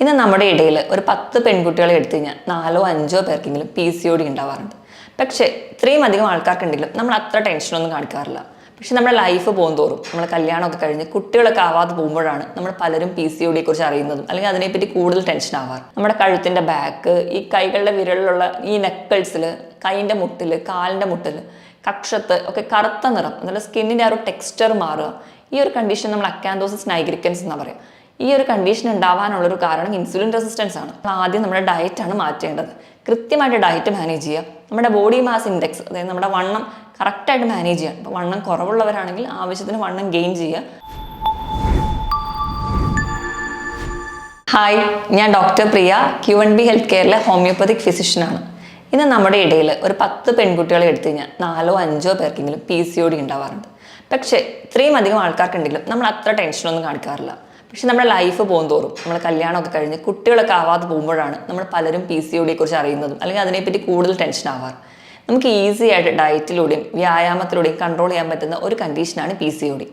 ഇന്ന് നമ്മുടെ ഇടയിൽ ഒരു 10 പെൺകുട്ടികളെ എടുത്തു കഴിഞ്ഞാൽ 4-5 പേർക്കെങ്കിലും PCOD ഉണ്ടാവാറുണ്ട്. പക്ഷേ ഇത്രയും അധികം ആൾക്കാർക്കുണ്ടെങ്കിലും നമ്മൾ അത്ര ടെൻഷനൊന്നും കാണിക്കാറില്ല. പക്ഷെ നമ്മുടെ ലൈഫ് പോകുന്തോറും നമ്മൾ കല്യാണമൊക്കെ കഴിഞ്ഞ് കുട്ടികളൊക്കെ ആവാതെ പോകുമ്പോഴാണ് നമ്മൾ പലരും PCOD കുറിച്ച് അറിയുന്നതും അല്ലെങ്കിൽ അതിനെപ്പറ്റി കൂടുതൽ ടെൻഷൻ ആവാറ്. നമ്മുടെ കഴുത്തിൻ്റെ ബാക്ക്, ഈ കൈകളുടെ വിരലിലുള്ള ഈ നെക്കിൾസിൽ, കൈൻ്റെ മുട്ടിൽ, കാലിൻ്റെ മുട്ടിൽ, കക്ഷത്ത് ഒക്കെ കറുത്ത നിറം, അതുപോലെ സ്കിന്നിൻ്റെ ആ ഒരു ടെക്സ്ചർ മാറുക. ഈ ഒരു കണ്ടീഷൻ നമ്മൾ അക്കാന്തോസിസ് നൈഗ്രിക്കൻസ് എന്നാണ് പറയുക. ഈ ഒരു കണ്ടീഷൻ ഉണ്ടാവാനുള്ളൊരു കാരണം ഇൻസുലിൻ റെസിസ്റ്റൻസ് ആണ്. ആദ്യം നമ്മുടെ ഡയറ്റാണ് മാറ്റേണ്ടത്. കൃത്യമായിട്ട് ഡയറ്റ് മാനേജ് ചെയ്യുക. നമ്മുടെ ബോഡി മാസ് ഇൻഡെക്സ്, അതായത് നമ്മുടെ വണ്ണം കറക്റ്റായിട്ട് മാനേജ് ചെയ്യുക. അപ്പോൾ വണ്ണം കുറവുള്ളവരാണെങ്കിൽ ആവശ്യത്തിന് വണ്ണം ഗെയിൻ ചെയ്യുക. ഹായ്, ഞാൻ ഡോക്ടർ പ്രിയ, Q&B ഹെൽത്ത് കെയറിലെ ഹോമിയോപ്പതിക് ഫിസിഷ്യനാണ്. ഇന്ന് നമ്മുടെ ഇടയിൽ ഒരു 10 പെൺകുട്ടികളെ എടുത്തു കഴിഞ്ഞാൽ 4-5 പേർക്കെങ്കിലും PCOD ഉണ്ടാവാറുണ്ട്. പക്ഷേ ഇത്രയും അധികം ആൾക്കാർക്കുണ്ടെങ്കിലും നമ്മൾ അത്ര ടെൻഷനൊന്നും കാണിക്കാറില്ല. പക്ഷെ നമ്മുടെ ലൈഫ് പോകുന്തോറും നമ്മൾ കല്യാണമൊക്കെ കഴിഞ്ഞ് കുട്ടികളൊക്കെ ആവാതെ പോകുമ്പോഴാണ് നമ്മൾ പലരും PCOD കുറിച്ച് അറിയുന്നതും അല്ലെങ്കിൽ അതിനെപ്പറ്റി കൂടുതൽ ടെൻഷൻ ആവാറ്. നമുക്ക് ഈസി ആയിട്ട് ഡയറ്റിലൂടെയും വ്യായാമത്തിലൂടെയും കൺട്രോൾ ചെയ്യാൻ പറ്റുന്ന ഒരു കണ്ടീഷനാണ് PCOD.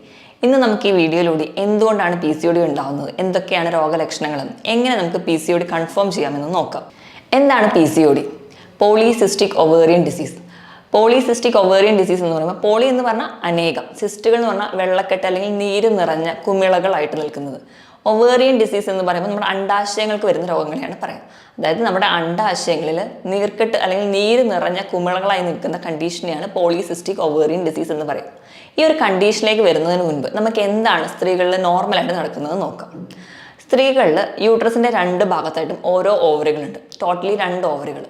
ഇന്ന് നമുക്ക് ഈ വീഡിയോയിലൂടെ എന്തുകൊണ്ടാണ് PCOD ഉണ്ടാകുന്നത്, എന്തൊക്കെയാണ് രോഗലക്ഷണങ്ങളെന്നും എങ്ങനെ നമുക്ക് PCOD കൺഫേം ചെയ്യാമെന്നും നോക്കാം. എന്താണ് PCOD? Polycystic ovarian disease. Polycystic ovarian disease എന്ന് പറയുമ്പോൾ, പോളി എന്ന് പറഞ്ഞാൽ അനേകം, സിസ്റ്റുകൾ എന്ന് പറഞ്ഞാൽ വെള്ളക്കെട്ട് അല്ലെങ്കിൽ നീര് നിറഞ്ഞ കുമിളകളായിട്ട് നിൽക്കുന്നത്. ഒവേറിയൻ ഡിസീസ് എന്ന് പറയുമ്പോൾ നമ്മുടെ അണ്ടാശയങ്ങൾക്ക് വരുന്ന രോഗങ്ങളെയാണ് പറയുക. അതായത് നമ്മുടെ അണ്ടാശയങ്ങളിൽ നീർക്കെട്ട് അല്ലെങ്കിൽ നീര് നിറഞ്ഞ കുമിളകളായി നിൽക്കുന്ന കണ്ടീഷനെയാണ് പോളിസിസ്റ്റിക് ഒവേറിയൻ ഡിസീസ് എന്ന് പറയുക. ഈ ഒരു കണ്ടീഷനിലേക്ക് വരുന്നതിന് മുൻപ് നമുക്ക് എന്താണ് സ്ത്രീകളിൽ നോർമലായിട്ട് നടക്കുന്നത് നോക്കാം. സ്ത്രീകളിൽ യൂട്രസിൻ്റെ 2 ഭാഗത്തായിട്ടും ഓരോ ഓവറികളുണ്ട്. ടോട്ടലി 2 ഓവറികൾ.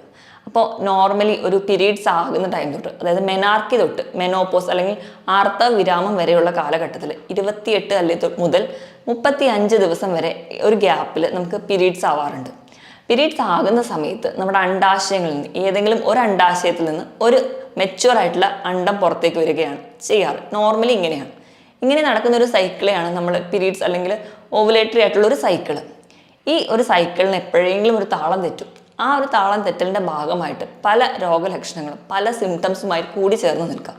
അപ്പോൾ നോർമലി ഒരു പീരീഡ്സ് ആകുന്ന ടൈം തൊട്ട്, അതായത് മെനാർക്കി തൊട്ട് മെനോപോസ് അല്ലെങ്കിൽ ആർത്തവവിരാമം വരെയുള്ള കാലഘട്ടത്തിൽ 28 മുതൽ 35 ദിവസം വരെ ഒരു ഗ്യാപ്പിൽ നമുക്ക് പീരീഡ്സ് ആവാറുണ്ട്. പീരീഡ്സ് ആകുന്ന സമയത്ത് നമ്മുടെ അണ്ടാശയങ്ങളിൽ നിന്ന് ഏതെങ്കിലും ഒരു അണ്ടാശയത്തിൽ നിന്ന് ഒരു മെച്യൂർ ആയിട്ടുള്ള അണ്ടം പുറത്തേക്ക് വരികയാണ് ചെയ്യാറ്. നോർമലി ഇങ്ങനെയാണ്. ഇങ്ങനെ നടക്കുന്ന ഒരു സൈക്കിളെയാണ് നമ്മൾ പീരീഡ്സ് അല്ലെങ്കിൽ ഓവുലേറ്ററി ആയിട്ടുള്ള ഒരു സൈക്കിള്. ഈ ഒരു സൈക്കിളിന് എപ്പോഴെങ്കിലും ഒരു താളം തെറ്റും. ആ ഒരു താളം തെറ്റലിൻ്റെ ഭാഗമായിട്ട് പല രോഗലക്ഷണങ്ങളും പല സിംറ്റംസുമായി കൂടി ചേർന്ന് നിൽക്കാം.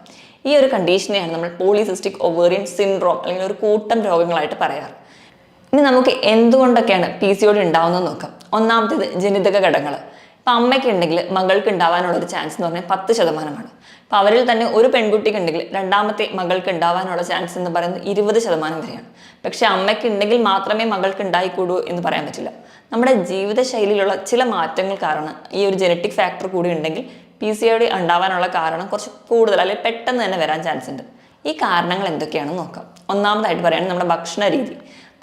ഈ ഒരു കണ്ടീഷനെയാണ് നമ്മൾ പോളിസിസ്റ്റിക് ഒവേറിയൻ സിൻഡ്രോം അല്ലെങ്കിൽ ഒരു കൂട്ടം രോഗങ്ങളായിട്ട് പറയാറ്. ഇനി നമുക്ക് എന്തുകൊണ്ടൊക്കെയാണ് PCOD ഉണ്ടാവുന്നത് നോക്കാം. ഒന്നാമത്തേത് ജനിതക ഘടകങ്ങൾ. ഇപ്പം അമ്മയ്ക്ക് ഉണ്ടെങ്കിൽ മകൾക്ക് ഉണ്ടാവാനുള്ളൊരു ചാൻസ് എന്ന് പറഞ്ഞാൽ 10%. അപ്പോൾ അവരിൽ തന്നെ ഒരു പെൺകുട്ടിക്ക് ഉണ്ടെങ്കിൽ രണ്ടാമത്തെ മകൾക്ക് ഉണ്ടാവാനുള്ള ചാൻസ് എന്ന് പറയുന്നത് 20% വരെയാണ്. പക്ഷെ അമ്മയ്ക്ക് ഉണ്ടെങ്കിൽ മാത്രമേ മകൾക്ക് ഉണ്ടായിക്കൂടൂ എന്ന് പറയാൻ പറ്റില്ല. നമ്മുടെ ജീവിതശൈലിയിലുള്ള ചില മാറ്റങ്ങൾ കാരണം ഈ ഒരു ജനറ്റിക് ഫാക്ടർ കൂടി ഉണ്ടെങ്കിൽ PCOD ഉണ്ടാവാനുള്ള കാരണം കുറച്ച് കൂടുതൽ അല്ലെങ്കിൽ പെട്ടെന്ന് തന്നെ വരാൻ ചാൻസ് ഉണ്ട്. ഈ കാരണങ്ങൾ എന്തൊക്കെയാണെന്ന് നോക്കാം. ഒന്നാമതായിട്ട് പറയുകയാണെങ്കിൽ നമ്മുടെ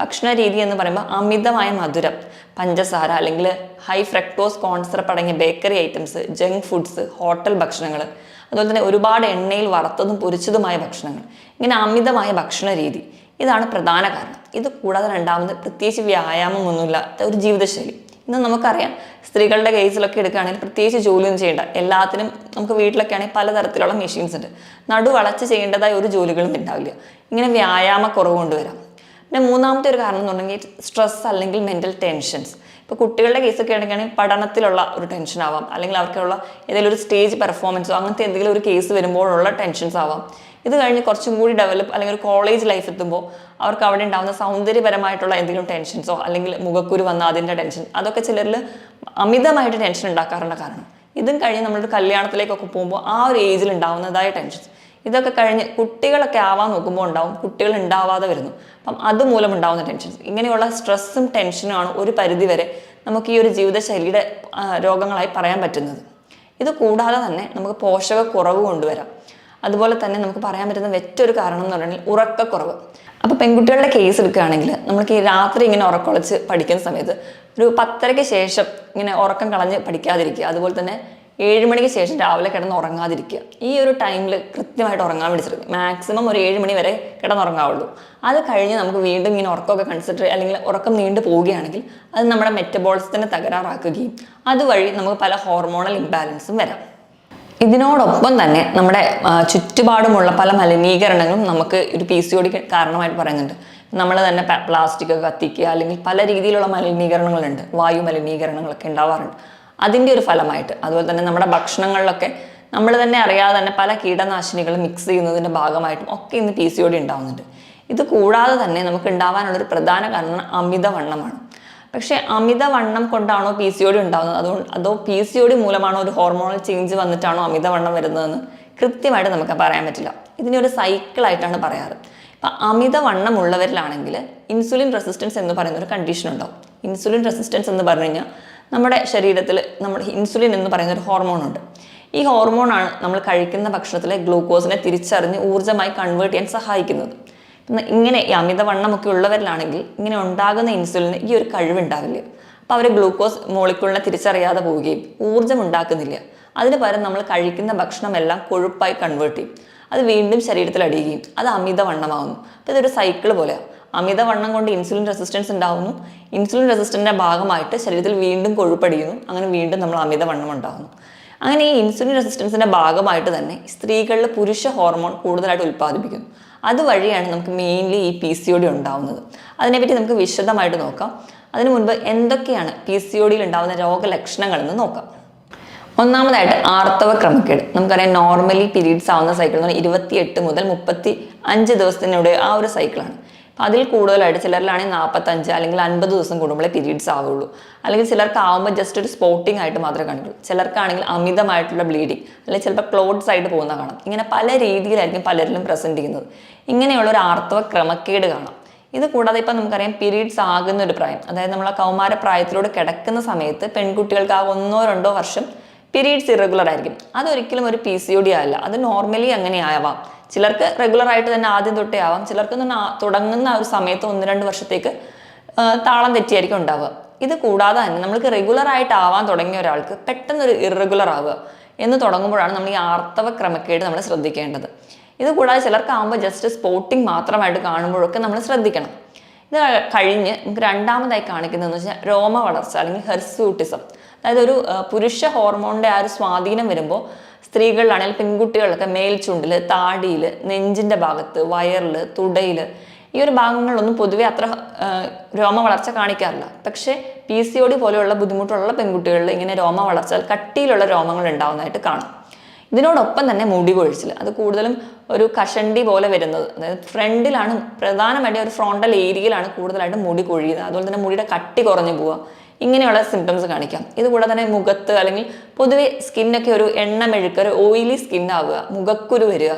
ഭക്ഷണ രീതി എന്ന് പറയുമ്പോൾ അമിതമായ മധുരം, പഞ്ചസാര അല്ലെങ്കിൽ ഹൈ ഫ്രക്ടോസ് കോൺസിറപ്പ് അടങ്ങിയ bakery items, junk foods, hotel ഭക്ഷണങ്ങൾ, അതുപോലെ തന്നെ ഒരുപാട് എണ്ണയിൽ വറുത്തതും പൊരിച്ചതുമായ ഭക്ഷണങ്ങൾ, ഇങ്ങനെ അമിതമായ ഭക്ഷണ രീതി, ഇതാണ് പ്രധാന കാരണം. ഇത് കൂടാതെ രണ്ടാമത് പ്രത്യേകിച്ച് വ്യായാമമൊന്നുമില്ലാത്ത ഒരു ജീവിതശൈലി. ഇന്ന് നമുക്കറിയാം, സ്ത്രീകളുടെ കേസിലൊക്കെ എടുക്കുകയാണെങ്കിൽ പ്രത്യേകിച്ച് ജോലിയൊന്നും ചെയ്യേണ്ട, എല്ലാത്തിനും നമുക്ക് വീട്ടിലൊക്കെ ആണെങ്കിൽ പലതരത്തിലുള്ള മെഷീൻസ് ഉണ്ട്. നടുവളച്ച് ചെയ്യേണ്ടതായ ഒരു ജോലികളും ഉണ്ടാവില്ല. ഇങ്ങനെ വ്യായാമക്കുറവ് കൊണ്ടുവരാം. പിന്നെ മൂന്നാമത്തെ ഒരു കാരണം എന്ന് പറഞ്ഞെങ്കിൽ സ്ട്രെസ് അല്ലെങ്കിൽ മെൻ്റൽ ടെൻഷൻസ്. ഇപ്പോൾ കുട്ടികളുടെ കേസൊക്കെ ആണെങ്കിൽ പഠനത്തിലുള്ള ഒരു ടെൻഷൻ ആവാം, അല്ലെങ്കിൽ അവർക്കുള്ള ഏതെങ്കിലും ഒരു സ്റ്റേജ് പെർഫോമൻസോ അങ്ങനത്തെ എന്തെങ്കിലും ഒരു കേസ് വരുമ്പോഴുള്ള ടെൻഷൻസ് ആവാം. ഇത് കഴിഞ്ഞ് കുറച്ചും കൂടി ഡെവലപ്പ് അല്ലെങ്കിൽ ഒരു കോളേജ് ലൈഫ് എത്തുമ്പോൾ അവർക്ക് അവിടെ ഉണ്ടാകുന്ന സൗന്ദര്യപരമായിട്ടുള്ള എന്തെങ്കിലും ടെൻഷൻസോ അല്ലെങ്കിൽ മുഖക്കുരു വന്ന അതിൻ്റെ ടെൻഷൻ, അതൊക്കെ ചിലരിൽ അമിതമായിട്ട് ടെൻഷൻ ഉണ്ടാക്കാറുള്ള കാരണം. ഇതും കഴിഞ്ഞ് നമ്മളൊരു കല്യാണത്തിലേക്കൊക്കെ പോകുമ്പോൾ ആ ഒരു ഏജിൽ ഉണ്ടാകുന്നതായ ടെൻഷൻസ്, ഇതൊക്കെ കഴിഞ്ഞ് കുട്ടികളൊക്കെ ആവാൻ നോക്കുമ്പോൾ ഉണ്ടാവും, കുട്ടികൾ ഉണ്ടാവാതെ വരുന്നു. അപ്പം അതുമൂലം ഉണ്ടാകുന്ന ടെൻഷൻസ്, ഇങ്ങനെയുള്ള സ്ട്രെസ്സും ടെൻഷനുമാണ് ഒരു പരിധിവരെ നമുക്ക് ഈ ഒരു ജീവിതശൈലിയുടെ രോഗങ്ങളായി പറയാൻ പറ്റുന്നത്. ഇത് കൂടാതെ തന്നെ നമുക്ക് പോഷകക്കുറവ് കൊണ്ടുവരാം. അതുപോലെ തന്നെ നമുക്ക് പറയാൻ പറ്റുന്ന മറ്റൊരു കാരണം എന്ന് പറഞ്ഞാൽ ഉറക്കക്കുറവ്. അപ്പോൾ പെൺകുട്ടികളുടെ കേസ് എടുക്കുകയാണെങ്കിൽ നമുക്ക് ഈ രാത്രി ഇങ്ങനെ ഉറക്കൊളച്ച് പഠിക്കുന്ന സമയത്ത് ഒരു 10:30-ക്ക് ശേഷം ഇങ്ങനെ ഉറക്കം കളഞ്ഞ് പഠിക്കാതിരിക്കുക. അതുപോലെ തന്നെ 7 മണിക്ക് ശേഷം രാവിലെ കിടന്ന് ഉറങ്ങാതിരിക്കുക. ഈ ഒരു ടൈമിൽ കൃത്യമായിട്ട് ഉറങ്ങാൻ വേണ്ടിയിട്ട് മാക്സിമം ഒരു 7 മണി വരെ കിടന്നുറങ്ങാവുള്ളൂ. അത് കഴിഞ്ഞ് നമുക്ക് വീണ്ടും ഇങ്ങനെ ഉറക്കമൊക്കെ കൺസിഡർ അല്ലെങ്കിൽ ഉറക്കം നീണ്ടു പോവുകയാണെങ്കിൽ അത് നമ്മുടെ മെറ്റബോളിസത്തിനെ തകരാറാക്കുകയും അതുവഴി നമുക്ക് പല ഹോർമോണൽ ഇംബാലൻസും വരാം. ഇതിനോടൊപ്പം തന്നെ നമ്മുടെ ചുറ്റുപാടുമുള്ള പല മലിനീകരണങ്ങളും നമുക്ക് ഒരു PCOD കാരണമായിട്ട് പറയുന്നുണ്ട്. നമ്മൾ തന്നെ പ്ലാസ്റ്റിക് കത്തിക്കുക അല്ലെങ്കിൽ പല രീതിയിലുള്ള മലിനീകരണങ്ങളുണ്ട്, വായു മലിനീകരണങ്ങളൊക്കെ ഉണ്ടാവാറുണ്ട്. അതിൻ്റെ ഒരു ഫലമായിട്ട്, അതുപോലെ തന്നെ നമ്മുടെ ഭക്ഷണങ്ങളിലൊക്കെ നമ്മൾ തന്നെ അറിയാതെ തന്നെ പല കീടനാശിനികൾ മിക്സ് ചെയ്യുന്നതിൻ്റെ ഭാഗമായിട്ടും ഒക്കെ ഇന്ന് PCOD ഉണ്ടാവുന്നുണ്ട്. ഇത് കൂടാതെ തന്നെ നമുക്ക് ഉണ്ടാവാനുള്ളൊരു പ്രധാന കാരണം അമിതവണ്ണമാണ്. പക്ഷേ അമിതവണ്ണം കൊണ്ടാണോ PCOD ഉണ്ടാകുന്നത്, അതോ PCOD മൂലമാണോ ഒരു ഹോർമോണൽ ചേഞ്ച് വന്നിട്ടാണോ അമിതവണ്ണം വരുന്നതെന്ന് കൃത്യമായിട്ട് നമുക്ക് പറയാൻ പറ്റില്ല. ഇതിനെ ഒരു സൈക്കിളായിട്ടാണ് പറയാറ്. ഇപ്പം അമിതവണ്ണം ഉള്ളവരിലാണെങ്കിൽ ഇൻസുലിൻ റെസിസ്റ്റൻസ് എന്ന് പറയുന്ന ഒരു കണ്ടീഷൻ ഉണ്ടാവും. ഇൻസുലിൻ റെസിസ്റ്റൻസ് എന്ന് പറഞ്ഞു കഴിഞ്ഞാൽ നമ്മുടെ ശരീരത്തിൽ നമ്മുടെ ഇൻസുലിൻ എന്ന് പറയുന്ന ഒരു ഹോർമോണുണ്ട്. ഈ ഹോർമോണാണ് നമ്മൾ കഴിക്കുന്ന ഭക്ഷണത്തിലെ ഗ്ലൂക്കോസിനെ തിരിച്ചറിഞ്ഞ് ഊർജ്ജമായി കൺവേർട്ട് ചെയ്യാൻ സഹായിക്കുന്നത്. ഇങ്ങനെ ഈ അമിതവണ്ണമൊക്കെ ഉള്ളവരിലാണെങ്കിൽ ഇങ്ങനെ ഉണ്ടാകുന്ന ഇൻസുലിന് ഈ ഒരു കഴിവുണ്ടാവില്ല. അപ്പോൾ അവർ ഗ്ലൂക്കോസ് മോളിക്യൂളിനെ തിരിച്ചറിയാതെ പോവുകയും ഊർജ്ജം ഉണ്ടാക്കുന്നില്ല. അതിന് പകരം നമ്മൾ കഴിക്കുന്ന ഭക്ഷണമെല്ലാം കൊഴുപ്പായി കൺവേർട്ട് ചെയ്യും. അത് വീണ്ടും ശരീരത്തിൽ അടിയുകയും അത് അമിതവണ്ണമാവുന്നു. അപ്പോൾ ഇതൊരു സൈക്കിൾ പോലെയാണ്. അമിതവണ്ണം കൊണ്ട് ഇൻസുലിൻ റെസിസ്റ്റൻസ് ഉണ്ടാകുന്നു. ഇൻസുലിൻ റെസിസ്റ്റൻസിൻ്റെ ഭാഗമായിട്ട് ശരീരത്തിൽ വീണ്ടും കൊഴുപ്പടിയുന്നു. അങ്ങനെ വീണ്ടും നമ്മൾ അമിതവണ്ണം ഉണ്ടാകുന്നു. അങ്ങനെ ഈ ഇൻസുലിൻ റെസിസ്റ്റൻസിൻ്റെ ഭാഗമായിട്ട് തന്നെ സ്ത്രീകളിൽ പുരുഷ ഹോർമോൺ കൂടുതലായിട്ട് ഉൽപ്പാദിപ്പിക്കുന്നു. അതുവഴിയാണ് നമുക്ക് മെയിൻലി ഈ PCOD ഉണ്ടാവുന്നത്. അതിനെപ്പറ്റി നമുക്ക് വിശദമായിട്ട് നോക്കാം. അതിനു മുൻപ് എന്തൊക്കെയാണ് PCODയിൽ ഉണ്ടാകുന്ന രോഗലക്ഷണങ്ങളെന്ന് നോക്കാം. ഒന്നാമതായിട്ട് ആർത്തവ ക്രമക്കേട്. നമുക്കറിയാം നോർമലി പീരീഡ്സ് ആവുന്ന സൈക്കിൾ എന്ന് പറഞ്ഞാൽ 28 മുതൽ 35 ദിവസത്തിനുള്ളിൽ ആ ഒരു സൈക്കിളാണ്. അപ്പം അതിൽ കൂടുതലായിട്ട് ചിലരിലാണെങ്കിൽ 45 അല്ലെങ്കിൽ 50 ദിവസം കൂടുമ്പോഴേ പീരീഡ്സ് ആവുള്ളൂ. അല്ലെങ്കിൽ ചിലർക്ക് ആവുമ്പോൾ ജസ്റ്റ് ഒരു സ്പോട്ടിംഗ് ആയിട്ട് മാത്രമേ കാണിക്കൂ. ചിലർക്കാണെങ്കിൽ അമിതമായിട്ടുള്ള ബ്ലീഡിങ് അല്ലെങ്കിൽ ചിലപ്പോൾ ക്ലോട്ട്സ് ആയിട്ട് പോകുന്ന കാണാം. ഇങ്ങനെ പല രീതിയിലായിരിക്കും പലരിലും പ്രസൻറ്റ് ചെയ്യുന്നത്. ഇങ്ങനെയുള്ള ഒരു ആർത്തവ ക്രമക്കേട് കാണാം. ഇത് കൂടാതെ ഇപ്പം നമുക്കറിയാം പീരീഡ്സ് ആകുന്ന ഒരു പ്രായം, അതായത് നമ്മൾ ആ കൗമാര പ്രായത്തിലൂടെ കിടക്കുന്ന സമയത്ത് പെൺകുട്ടികൾക്ക് ആ 1-2 വർഷം പീരീഡ്സ് ഇറഗുലർ ആയിരിക്കും. അതൊരിക്കലും ഒരു PCOD അല്ല. അത് നോർമലി അങ്ങനെ ആവാം. ചിലർക്ക് റെഗുലർ ആയിട്ട് തന്നെ ആദ്യം തൊട്ടേ ആവാം. ചിലർക്ക് തുടങ്ങുന്ന ഒരു സമയത്ത് 1-2 വർഷത്തേക്ക് താളം തെറ്റിയായിരിക്കും ഉണ്ടാവുക. ഇത് കൂടാതെ തന്നെ നമ്മൾക്ക് റെഗുലർ ആയിട്ട് ആവാൻ തുടങ്ങിയ ഒരാൾക്ക് പെട്ടെന്നൊരു ഇറഗുലർ ആവുക എന്ന് തുടങ്ങുമ്പോഴാണ് നമ്മൾ ഈ ആർത്തവ ക്രമക്കേട് നമ്മൾ ശ്രദ്ധിക്കേണ്ടത്. ഇത് കൂടാതെ ചിലർക്കാവുമ്പോൾ ജസ്റ്റ് സ്പോട്ടിങ് മാത്രമായിട്ട് കാണുമ്പോഴൊക്കെ നമ്മൾ ശ്രദ്ധിക്കണം. ഇത് കഴിഞ്ഞ് നമുക്ക് രണ്ടാമതായി കാണിക്കുന്നതെന്ന് വെച്ചാൽ രോമ വളർച്ച അല്ലെങ്കിൽ ഹെർസ്യൂട്ടിസം. അതായത് ഒരു പുരുഷ ഹോർമോണിൻ്റെ ആ ഒരു സ്വാധീനം വരുമ്പോൾ സ്ത്രീകളിലാണെങ്കിൽ പെൺകുട്ടികളിലൊക്കെ മേൽചുണ്ടിൽ, താടിയിൽ, നെഞ്ചിൻ്റെ ഭാഗത്ത്, വയറിൽ, തുടയിൽ ഈ ഒരു ഭാഗങ്ങളിലൊന്നും പൊതുവെ അത്ര രോമ വളർച്ച കാണിക്കാറില്ല. പക്ഷേ PCOD പോലെയുള്ള ബുദ്ധിമുട്ടുള്ള പെൺകുട്ടികളിൽ ഇങ്ങനെ രോമ വളർച്ച കട്ടിയിലുള്ള രോമങ്ങൾ ഉണ്ടാവുന്നതായിട്ട് കാണാം. ഇതിനോടൊപ്പം തന്നെ മുടി കൊഴിച്ചിൽ, അത് കൂടുതലും ഒരു കഷണ്ടി പോലെ വരുന്നത്, അതായത് ഫ്രണ്ടിലാണ് പ്രധാനമായിട്ട് ഒരു ഫ്രോണ്ടൽ ഏരിയയിലാണ് കൂടുതലായിട്ട് മുടി കൊഴിയുന്നത്. അതുപോലെ തന്നെ മുടിയുടെ കട്ടി കുറഞ്ഞു പോവുക, ഇങ്ങനെയുള്ള സിംറ്റംസ് കാണിക്കാം. ഇതുകൂടാതെ തന്നെ മുഖത്ത് അല്ലെങ്കിൽ പൊതുവെ സ്കിന്നൊക്കെ ഒരു എണ്ണമെഴുക്ക്, ഒരു ഓയിലി സ്കിൻ ആവുക, മുഖക്കുരു വരിക.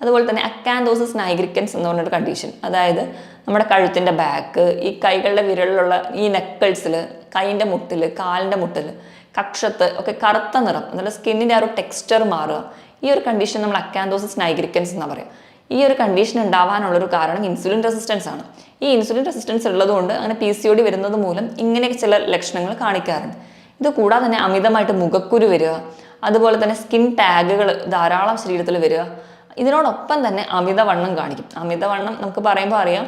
അതുപോലെ തന്നെ അക്കാൻതോസിസ് നൈഗ്രിക്കൻസ് എന്ന് പറഞ്ഞൊരു കണ്ടീഷൻ, അതായത് നമ്മുടെ കഴുത്തിൻ്റെ ബാക്ക്, ഈ കൈകളുടെ വിരലിലുള്ള ഈ നെക്കിൾസിൽ, കൈൻ്റെ മുട്ടിൽ, കാലിൻ്റെ മുട്ടിൽ, കക്ഷത്ത് ഒക്കെ കറുത്ത നിറം, അതുപോലെ സ്കിന്നിൻ്റെ ആ ഒരു ടെക്സ്ചർ മാറുക. ഈ ഒരു കണ്ടീഷൻ നമ്മൾ അക്കാൻതോസിസ് നൈഗ്രിക്കൻസ് എന്ന് പറയാം. ഈ ഒരു കണ്ടീഷൻ ഉണ്ടാവാനുള്ളൊരു കാരണം ഇൻസുലിൻ റെസിസ്റ്റൻസ് ആണ്. ഈ ഇൻസുലിൻ റെസിസ്റ്റൻസ് ഉള്ളതുകൊണ്ട് അങ്ങനെ PCOD വരുന്നത് മൂലം ഇങ്ങനെയൊക്കെ ചില ലക്ഷണങ്ങൾ കാണിക്കാറുണ്ട്. ഇത് കൂടാതെ തന്നെ അമിതമായിട്ട് മുഖക്കുരു വരിക, അതുപോലെ തന്നെ സ്കിൻ ടാഗുകൾ ധാരാളം ശരീരത്തിൽ വരിക. ഇതിനോടൊപ്പം തന്നെ അമിതവണ്ണം കാണിക്കും. അമിതവണ്ണം നമുക്ക് പറയുമ്പോൾ അറിയാം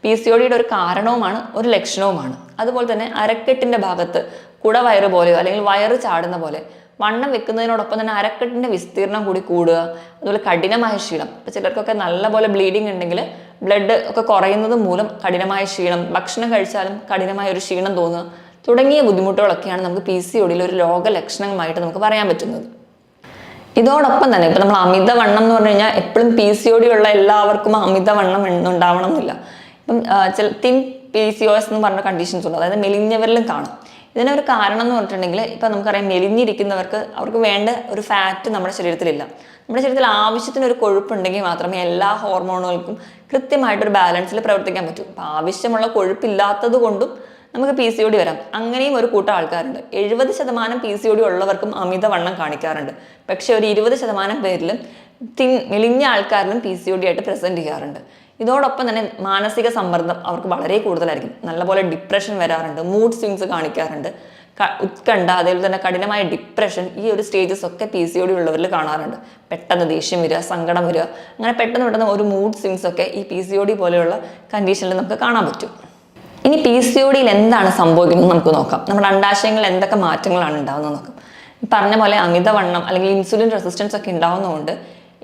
PCODയുടെ ഒരു കാരണവുമാണ് ഒരു ലക്ഷണവുമാണ്. അതുപോലെ തന്നെ അരക്കെട്ടിൻ്റെ ഭാഗത്ത് കുടവയറ് പോലെയോ അല്ലെങ്കിൽ വയറ് ചാടുന്ന പോലെ വണ്ണം വെക്കുന്നതിനോടൊപ്പം തന്നെ അരക്കെട്ടിൻ്റെ വിസ്തീർണം കൂടി കൂടുക. അതുപോലെ കഠിനമായ ക്ഷീണം, ഇപ്പോൾ ചിലർക്കൊക്കെ നല്ലപോലെ ബ്ലീഡിങ് ഉണ്ടെങ്കിൽ ബ്ലഡ് ഒക്കെ കുറയുന്നത് മൂലം കഠിനമായ ക്ഷീണം, ഭക്ഷണം കഴിച്ചാലും കഠിനമായ ഒരു ക്ഷീണം തോന്നുക തുടങ്ങിയ ബുദ്ധിമുട്ടുകളൊക്കെയാണ് നമുക്ക് PCODയിൽ ഒരു രോഗലക്ഷണമായിട്ട് നമുക്ക് പറയാൻ പറ്റുന്നത്. ഇതോടൊപ്പം തന്നെ ഇപ്പം നമ്മൾ അമിതവണ്ണം എന്ന് പറഞ്ഞു കഴിഞ്ഞാൽ എപ്പോഴും PCOD ഉള്ള എല്ലാവർക്കും അമിതവണ്ണം ഉണ്ടാവണം എന്നില്ല. ഇപ്പം ചില തിൻ PCOS എന്ന് പറഞ്ഞ കണ്ടീഷൻസ് ഉണ്ട്, അതായത് മെലിഞ്ഞവരിലും കാണും. ഇതിനൊരു കാരണം എന്ന് പറഞ്ഞിട്ടുണ്ടെങ്കിൽ ഇപ്പം നമുക്കറിയാം മെലിഞ്ഞിരിക്കുന്നവർക്ക് അവർക്ക് വേണ്ട ഒരു ഫാറ്റ് നമ്മുടെ ശരീരത്തിലില്ല. നമ്മുടെ ശരീരത്തിൽ ആവശ്യത്തിന് ഒരു കൊഴുപ്പുണ്ടെങ്കിൽ മാത്രമേ എല്ലാ ഹോർമോണുകൾക്കും കൃത്യമായിട്ടൊരു ബാലൻസിൽ പ്രവർത്തിക്കാൻ പറ്റൂ. അപ്പം ആവശ്യമുള്ള കൊഴുപ്പില്ലാത്തത് കൊണ്ടും നമുക്ക് PCOD വരാം. അങ്ങനെയും ഒരു കൂട്ടം ആൾക്കാരുണ്ട്. 70% PCOD ഉള്ളവർക്കും അമിതവണ്ണം കാണിക്കാറുണ്ട്. പക്ഷെ ഒരു 20% പേരിലും മെലിഞ്ഞ ആൾക്കാരിലും PCOD ആയിട്ട് പ്രസൻറ്റ് ചെയ്യാറുണ്ട്. ഇതോടൊപ്പം തന്നെ മാനസിക സമ്മർദ്ദം അവർക്ക് വളരെ കൂടുതലായിരിക്കും. നല്ലപോലെ ഡിപ്രഷൻ വരാറുണ്ട്, മൂഡ് സ്വിങ്സ് കാണിക്കാറുണ്ട്, ഉത്കണ്ഠ, അതേപോലെ തന്നെ കഠിനമായ ഡിപ്രഷൻ, ഈ ഒരു സ്റ്റേജസ് ഒക്കെ PCOD ഉള്ളവരിൽ കാണാറുണ്ട്. പെട്ടെന്ന് ദേഷ്യം വരിക, സങ്കടം വരിക, അങ്ങനെ പെട്ടെന്ന് ഒരു മൂഡ് സ്വിങ്സ് ഒക്കെ ഈ PCOD പോലെയുള്ള കണ്ടീഷനിൽ നമുക്ക് കാണാൻ പറ്റും. ഇനി PCODയിൽ എന്താണ് സംഭവിക്കുന്നത് നമുക്ക് നോക്കാം. നമ്മുടെ അണ്ഡാശയങ്ങളിൽ എന്തൊക്കെ മാറ്റങ്ങളാണ് ഉണ്ടാകുന്നത് നോക്കാം. പറഞ്ഞ പോലെ അമിതവണ്ണം അല്ലെങ്കിൽ ഇൻസുലിൻ റെസിസ്റ്റൻസ് ഒക്കെ ഉണ്ടാവുന്നതുകൊണ്ട്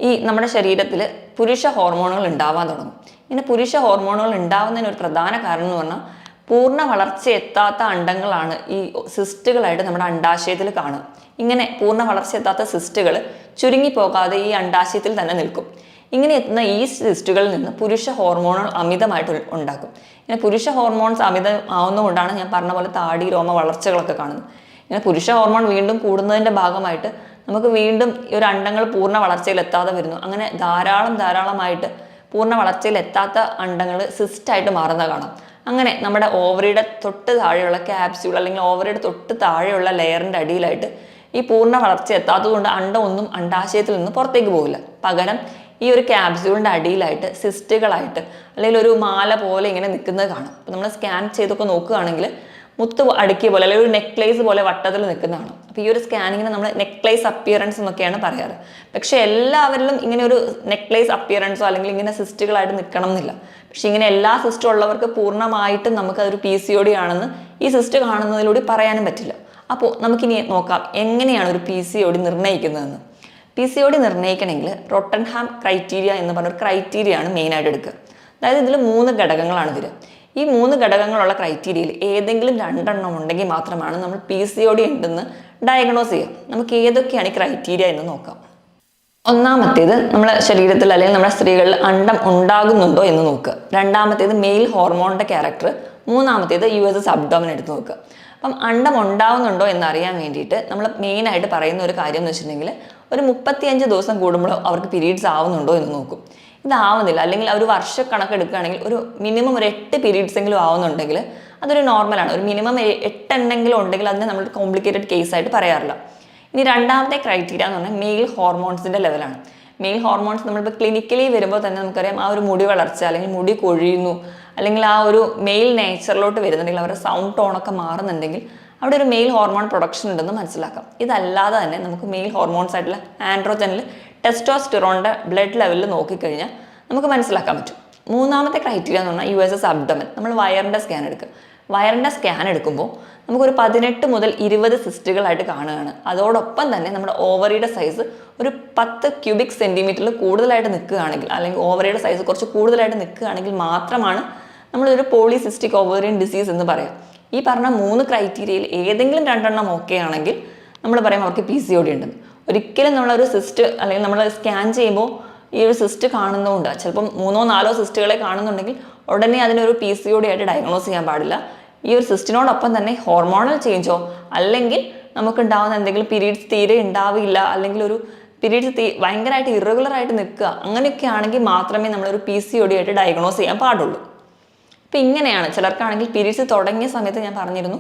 ഈ നമ്മുടെ ശരീരത്തിൽ പുരുഷ ഹോർമോണുകൾ ഉണ്ടാവാൻ തുടങ്ങും. ഇങ്ങനെ പുരുഷ ഹോർമോണുകൾ ഉണ്ടാവുന്നതിന് ഒരു പ്രധാന കാരണം എന്ന് പറഞ്ഞാൽ പൂർണ്ണ വളർച്ച എത്താത്ത അണ്ടങ്ങളാണ് ഈ സിസ്റ്റുകളായിട്ട് നമ്മുടെ അണ്ഡാശയത്തിൽ കാണുക. ഇങ്ങനെ പൂർണ്ണ വളർച്ച എത്താത്ത സിസ്റ്റുകൾ ചുരുങ്ങിപ്പോകാതെ ഈ അണ്ഡാശയത്തിൽ തന്നെ നിൽക്കും. ഇങ്ങനെ എത്തുന്ന ഈ സിസ്റ്റുകളിൽ നിന്ന് പുരുഷ ഹോർമോണുകൾ അമിതമായിട്ട് ഉണ്ടാക്കും. ഇങ്ങനെ പുരുഷ ഹോർമോൺസ് അമിതം ആവുന്നതുകൊണ്ടാണ് ഞാൻ പറഞ്ഞ പോലെ താടി രോമ വളർച്ചകളൊക്കെ കാണുന്നത്. ഇങ്ങനെ പുരുഷ ഹോർമോൺ വീണ്ടും കൂടുന്നതിൻ്റെ ഭാഗമായിട്ട് നമുക്ക് വീണ്ടും ഈ ഒരു അണ്ടങ്ങൾ പൂർണ്ണ വളർച്ചയിൽ എത്താതെ വരുന്നു. അങ്ങനെ ധാരാളമായിട്ട് പൂർണ്ണ വളർച്ചയിൽ എത്താത്ത അണ്ടങ്ങൾ സിസ്റ്റായിട്ട് മാറുന്ന കാണാം. അങ്ങനെ നമ്മുടെ ഓവറിയുടെ തൊട്ട് താഴെയുള്ള ക്യാപ്സ്യൂൾ അല്ലെങ്കിൽ ഓവറിയുടെ തൊട്ട് താഴെയുള്ള ലെയറിൻ്റെ അടിയിലായിട്ട് ഈ പൂർണ്ണ വളർച്ച എത്താത്തതുകൊണ്ട് അണ്ടമൊന്നും അണ്ടാശയത്തിൽ നിന്ന് പുറത്തേക്ക് പോകില്ല. പകരം ഈ ഒരു ക്യാപ്സ്യൂളിൻ്റെ അടിയിലായിട്ട് സിസ്റ്റുകളായിട്ട് അല്ലെങ്കിൽ ഒരു മാല പോലെ ഇങ്ങനെ നിൽക്കുന്നത് കാണാം. അപ്പോൾ നമ്മൾ സ്കാൻ ചെയ്തൊക്കെ നോക്കുകയാണെങ്കിൽ മുത്ത് അടുക്കിയ പോലെ അല്ലെങ്കിൽ ഒരു നെക്ലേസ് പോലെ വട്ടത്തിൽ നിൽക്കുന്നതാണ്. അപ്പോൾ ഈ ഒരു സ്കാനിങ്ങിന് നമ്മൾ നെക്ലേസ് അപ്പിയറൻസ് എന്നൊക്കെയാണ് പറയാറ്. പക്ഷേ എല്ലാവരിലും ഇങ്ങനെ ഒരു നെക്ലേസ് അപ്പിയറൻസോ അല്ലെങ്കിൽ ഇങ്ങനെ സിസ്റ്റുകളായിട്ട് നിൽക്കണം എന്നില്ല. പക്ഷേ ഇങ്ങനെ എല്ലാ സിസ്റ്റും ഉള്ളവർക്ക് പൂർണ്ണമായിട്ടും നമുക്കതൊരു PCOD ആണെന്ന് ഈ സിസ്റ്റ് കാണുന്നതിലൂടെ പറയാനും പറ്റില്ല. അപ്പോൾ നമുക്കിനി നോക്കാം എങ്ങനെയാണ് ഒരു PCOD നിർണ്ണയിക്കുന്നതെന്ന്. PCOD നിർണ്ണയിക്കണമെങ്കിൽ റോട്ടൻഹാം ക്രൈറ്റീരിയ എന്ന് പറഞ്ഞൊരു ക്രൈറ്റീരിയ ആണ് മെയിനായിട്ട് എടുക്കുക. അതായത് ഇതിൽ 3 ഘടകങ്ങളാണ് വരിക. ഈ 3 ഘടകങ്ങളുള്ള ക്രൈറ്റീരിയയിൽ ഏതെങ്കിലും 2 എണ്ണം ഉണ്ടെങ്കിൽ മാത്രമാണ് നമ്മൾ PCOD ഉണ്ടെന്ന് ഡയഗ്നോസ് ചെയ്യുക. നമുക്ക് ഏതൊക്കെയാണ് ഈ ക്രൈറ്റീരിയ എന്ന് നോക്കാം. ഒന്നാമത്തേത് നമ്മുടെ ശരീരത്തിൽ അല്ലെങ്കിൽ നമ്മുടെ സ്ത്രീകളിൽ അണ്ടം ഉണ്ടാകുന്നുണ്ടോ എന്ന് നോക്കുക. രണ്ടാമത്തേത് മെയിൽ ഹോർമോണിൻ്റെ ക്യാരക്ടർ. മൂന്നാമത്തേത് USS അബ്ഡോമൻ എടുത്ത് നോക്കുക. അപ്പം അണ്ടം ഉണ്ടാവുന്നുണ്ടോ എന്നറിയാൻ വേണ്ടിയിട്ട് നമ്മൾ മെയിനായിട്ട് പറയുന്ന ഒരു കാര്യം എന്ന് വെച്ചിട്ടുണ്ടെങ്കിൽ ഒരു 35 ദിവസം കൂടുമ്പോൾ അവർക്ക് പീരീഡ്സ് ആവുന്നുണ്ടോ എന്ന് നോക്കും. ഇതാവുന്നില്ല അല്ലെങ്കിൽ ഒരു വർഷക്കണക്ക് എടുക്കുകയാണെങ്കിൽ ഒരു മിനിമം ഒരു 8 പീരീഡ്സ് എങ്കിലും ആവുന്നുണ്ടെങ്കിൽ അതൊരു നോർമലാണ്. ഒരു മിനിമം 8 എണ്ണെങ്കിലും ഉണ്ടെങ്കിൽ അതിനെ നമ്മൾ കോംപ്ലിക്കേറ്റഡ് കേസായിട്ട് പറയാറില്ല. ഇനി രണ്ടാമത്തെ ക്രൈറ്റീരിയ എന്ന് പറഞ്ഞാൽ മെയിൽ ഹോർമോൺസിൻ്റെ ലെവലാണ്. മെയിൽ ഹോർമോൺസ് നമ്മളിപ്പോൾ ക്ലിനിക്കലി വരുമ്പോൾ തന്നെ നമുക്കറിയാം ആ ഒരു മുടി വളർച്ച അല്ലെങ്കിൽ മുടി കൊഴിയുന്നു അല്ലെങ്കിൽ ആ ഒരു മെയിൽ നേച്ചറിലോട്ട് വരുന്നുണ്ടെങ്കിൽ അവരുടെ സൗണ്ട് ടോണൊക്കെ മാറുന്നുണ്ടെങ്കിൽ അവിടെ ഒരു മെയിൽ ഹോർമോൺ പ്രൊഡക്ഷൻ ഉണ്ടെന്ന് മനസ്സിലാക്കാം. ഇതല്ലാതെ തന്നെ നമുക്ക് മെയിൽ ഹോർമോൺസ് ആയിട്ടുള്ള ആൻഡ്രോജനിൽ ടെസ്റ്റോസ്റ്റിറോണിൻ്റെ ബ്ലഡ് ലെവലിൽ നോക്കിക്കഴിഞ്ഞാൽ നമുക്ക് മനസ്സിലാക്കാൻ പറ്റും. മൂന്നാമത്തെ ക്രൈറ്റീരിയ എന്ന് പറഞ്ഞാൽ USS അബ്ഡോമൻ. നമ്മൾ വയറിൻ്റെ സ്കാൻ എടുക്കുക. വയറിൻ്റെ സ്കാൻ എടുക്കുമ്പോൾ നമുക്കൊരു 18 മുതൽ 20 സിസ്റ്റുകളായിട്ട് കാണുകയാണ്. അതോടൊപ്പം തന്നെ നമ്മുടെ ഓവറിയുടെ സൈസ് ഒരു 10 ക്യൂബിക് സെൻറ്റിമീറ്ററിൽ കൂടുതലായിട്ട് നിൽക്കുകയാണെങ്കിൽ അല്ലെങ്കിൽ ഓവറിയുടെ സൈസ് കുറച്ച് കൂടുതലായിട്ട് നിൽക്കുകയാണെങ്കിൽ മാത്രമാണ് നമ്മളൊരു പോളിസിസ്റ്റിക് ഓവേറിയൻ ഡിസീസ് എന്ന് പറയാം. ഈ പറഞ്ഞ 3 ക്രൈറ്റീരിയയിൽ ഏതെങ്കിലും 2 എണ്ണം ഓക്കെ ആണെങ്കിൽ നമ്മൾ പറയും അവർക്ക് PCOD ഉണ്ടെന്ന്. ഒരിക്കലും നമ്മളൊരു സിസ്റ്റ് അല്ലെങ്കിൽ നമ്മൾ സ്കാൻ ചെയ്യുമ്പോൾ ഈ ഒരു സിസ്റ്റ് കാണുന്നതുകൊണ്ട് ചിലപ്പം 3-4 സിസ്റ്റുകളെ കാണുന്നുണ്ടെങ്കിൽ ഉടനെ അതിനൊരു PCOD ആയിട്ട് ഡയഗ്നോസ് ചെയ്യാൻ പാടില്ല. ഈ ഒരു സിസ്റ്റിനോടൊപ്പം തന്നെ ഹോർമോണൽ ചേഞ്ചോ അല്ലെങ്കിൽ നമുക്കുണ്ടാവുന്ന എന്തെങ്കിലും പീരീഡ്സ് തീരെ ഉണ്ടാവില്ല അല്ലെങ്കിൽ ഒരു പീരീഡ്സ് ഭയങ്കരമായിട്ട് ഇറഗുലറായിട്ട് നിൽക്കുക അങ്ങനെയൊക്കെ ആണെങ്കിൽ മാത്രമേ നമ്മളൊരു PCOD ആയിട്ട് ഡയഗ്നോസ് ചെയ്യാൻ പാടുള്ളൂ. ഇപ്പം ഇങ്ങനെയാണ്. ചിലർക്കാണെങ്കിൽ പീരീഡ്സ് തുടങ്ങിയ സമയത്ത് ഞാൻ പറഞ്ഞിരുന്നു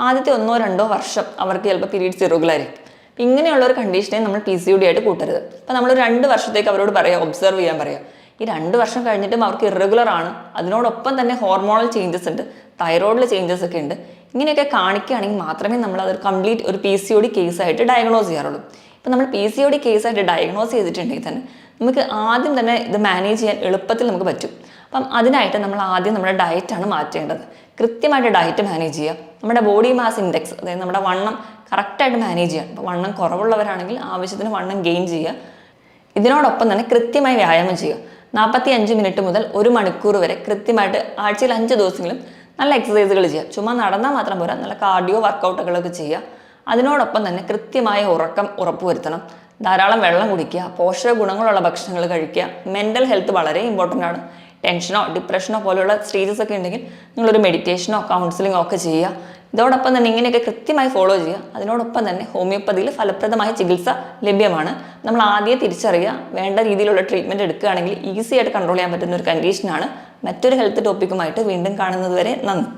ആദ്യത്തെ 1-2 വർഷം അവർക്ക് ചിലപ്പോൾ പീരീഡ്സ് ഇറഗുലറായിരിക്കും. ഇങ്ങനെയുള്ള ഒരു കണ്ടീഷനെ നമ്മൾ PCOD ആയിട്ട് കൂട്ടരുത്. അപ്പം നമ്മളൊരു 2 വർഷത്തേക്ക് അവരോട് പറയുക, ഒബ്സർവ് ചെയ്യാൻ പറയുക. ഈ 2 വർഷം കഴിഞ്ഞിട്ടും അവർക്ക് ഇറഗുലർ ആണ്, അതിനോടൊപ്പം തന്നെ ഹോർമോണൽ ചേഞ്ചസ് ഉണ്ട്, തൈറോയിഡിൽ ചേഞ്ചസ് ഒക്കെ ഉണ്ട്, ഇങ്ങനെയൊക്കെ കാണിക്കുകയാണെങ്കിൽ മാത്രമേ നമ്മൾ അതൊരു കംപ്ലീറ്റ് ഒരു PCOD കേസായിട്ട് ഡയഗ്നോസ് ചെയ്യാറുള്ളൂ. ഇപ്പം നമ്മൾ PCOD കേസായിട്ട് ഡയഗ്നോസ് ചെയ്തിട്ടുണ്ടെങ്കിൽ തന്നെ നമുക്ക് ആദ്യം തന്നെ ഇത് മാനേജ് ചെയ്യാൻ എളുപ്പത്തിൽ നമുക്ക് പറ്റും. അപ്പം അതിനായിട്ട് നമ്മൾ ആദ്യം നമ്മുടെ ഡയറ്റാണ് മാറ്റേണ്ടത്. കൃത്യമായിട്ട് ഡയറ്റ് മാനേജ് ചെയ്യുക. നമ്മുടെ ബോഡി മാസ് ഇൻഡെക്സ് അതായത് നമ്മുടെ വണ്ണം കറക്റ്റായിട്ട് മാനേജ് ചെയ്യുക. അപ്പോൾ വണ്ണം കുറവുള്ളവരാണെങ്കിൽ ആവശ്യത്തിന് വണ്ണം ഗെയിൻ ചെയ്യുക. ഇതിനോടൊപ്പം തന്നെ കൃത്യമായി വ്യായാമം ചെയ്യുക. 45 മിനിറ്റ് മുതൽ 1 മണിക്കൂർ വരെ കൃത്യമായിട്ട് ആഴ്ചയിൽ 5 ദിവസമെങ്കിലും നല്ല എക്സസൈസുകൾ ചെയ്യുക. ചുമ്മാ നടന്നാൽ മാത്രം പോരാ, നല്ല കാർഡിയോ വർക്കൗട്ടുകളൊക്കെ ചെയ്യുക. അതിനോടൊപ്പം തന്നെ കൃത്യമായ ഉറക്കം ഉറപ്പുവരുത്തണം. ധാരാളം വെള്ളം കുടിക്കുക, പോഷക ഗുണങ്ങളുള്ള ഭക്ഷണങ്ങൾ കഴിക്കുക. മെൻ്റൽ ഹെൽത്ത് വളരെ ഇമ്പോർട്ടൻ്റ് ആണ്. ടെൻഷനോ ഡിപ്രഷനോ പോലെയുള്ള സ്റ്റേജസ് ഒക്കെ ഉണ്ടെങ്കിൽ നിങ്ങളൊരു മെഡിറ്റേഷനോ കൗൺസിലിങ്ങോ ഒക്കെ ചെയ്യുക. ഇതോടൊപ്പം തന്നെ ഇങ്ങനെയൊക്കെ കൃത്യമായി ഫോളോ ചെയ്യുക. അതിനോടൊപ്പം തന്നെ ഹോമിയോപ്പതിയിൽ ഫലപ്രദമായ ചികിത്സ ലഭ്യമാണ്. നമ്മൾ ആദ്യം തിരിച്ചറിയുക, വേണ്ട രീതിയിലുള്ള ട്രീറ്റ്മെൻറ്റ് എടുക്കുകയാണെങ്കിൽ ഈസി ആയിട്ട് കൺട്രോൾ ചെയ്യാൻ പറ്റുന്ന ഒരു കണ്ടീഷനാണ്. മറ്റൊരു ഹെൽത്ത് ടോപ്പിക്കുമായിട്ട് വീണ്ടും കാണുന്നത് വരെ നന്ദി.